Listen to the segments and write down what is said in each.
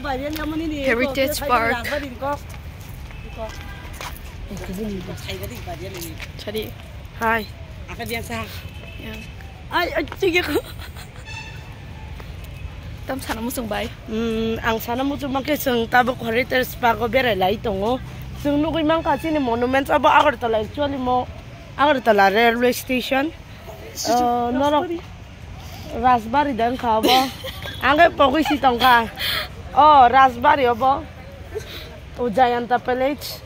Heritage Park. Jadi, Hai. akan biasa. Ay, sige ko. Tam sana mo sungbay. Ang sana mo sumangke sung tabok heritage park ko bere lai tongo. Sung nukoy man kasi ni monuments aba Agartala actually mo Agartala railway station. Norok Raspberry dan kabo. Angge pokoy si tongka. Oh, raspberry obo. Ujayanta Village.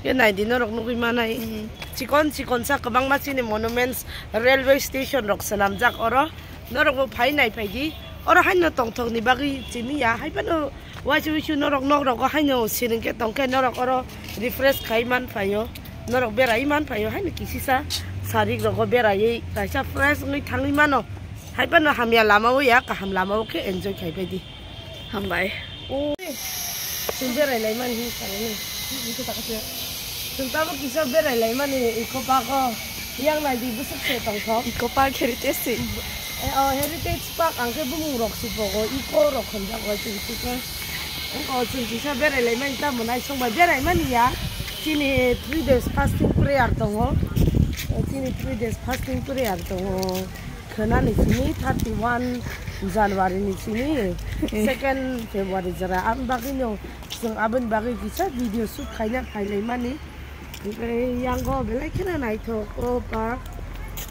Yan ay dinorok nukoy man ay. Cikon sa kabang masini monuments railway station rok sanamjak oro. Norok mo pay nai paydi. Oro hanyo tongtong ni bagi sini ya. Hay pano wajib norok norok ko hanyo sining ke tongke norok oro refresh kaiman payo. Norok berai man payo hanyo kisisa sarik rok berai kaisa fresh ngi tangi mano. Hay pano hamya lama wo ya ka ham lama wo ke enjoy kai paydi. Hambay. Oh. Sumberai lai man hi sangi. Ito takasya. Tentang kisah berai lai man iko pa ko. Yang nai di busuk se tongtong. Eco Park Heritage. Heritage Park ang kebung rock si poko iko rock hendak wajib itu kan. Sing kisah berai lai man ita menai song ba berai man ya. Sini 3 days fasting prayer tongo. Sini 3 days fasting prayer tongo. Kena ni sini 31 Januari ni sini 2 February jara am bagino sing aben bagi kisah video shoot kaina kailai mani yang go belai kena nai tho ko pa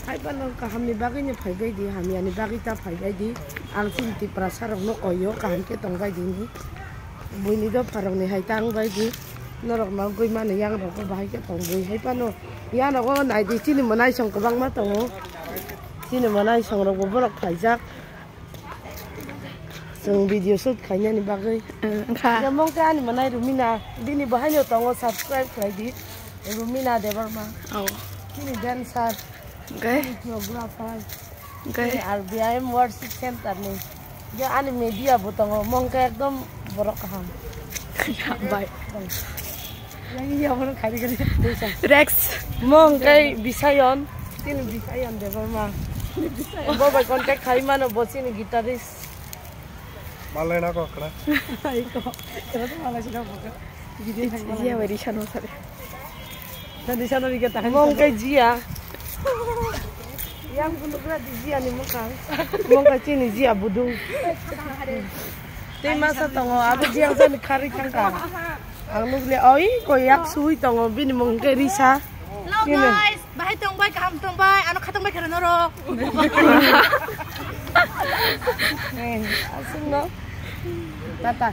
hai panong ka hamni bagino phaibai di hami ani bagita phaibai di ang sin ti prasarok no oyo ka hamke tongbai di ni buini do parong ni hai tang bai di norok ma goi mani yang ro ko bai ke tongbui hai pano ya no go nai di sini manai song ko bang ma tongo sini manai song ro go borok phaijak sung video shoot kanya ni bagay. Ka. Jamong ka ni manay Rumina. Bini bahanyo tongo subscribe kay di Rumina Devarma. Oh. Kini dancer. Okay. Videographer. Okay. RBIM Worship Center ni. Dia ani media butongo mong ka ekdom borok kaham. Hambay. Yang iya borok kari kari. Rex. Mong kay Bisayon. Kini Bisayon Devarma. Boba contact kay mano bosini guitarist. Malay na ko kena. Iko. Kaya to malay sila po. Iya, very chano sare. Nanti sana dikata mong kay Jia. Yang puno kala di Jia ni mukang. Mong kay chini Jia budung. Tema sa tongo abe Jia sa ni kari kangka. Ang nugle oi ko yak sui tongo bini mong kay Risa. Hello guys, bahay tongbay kaham tongbay, ano katongbay ka noro? Asing no. Tata.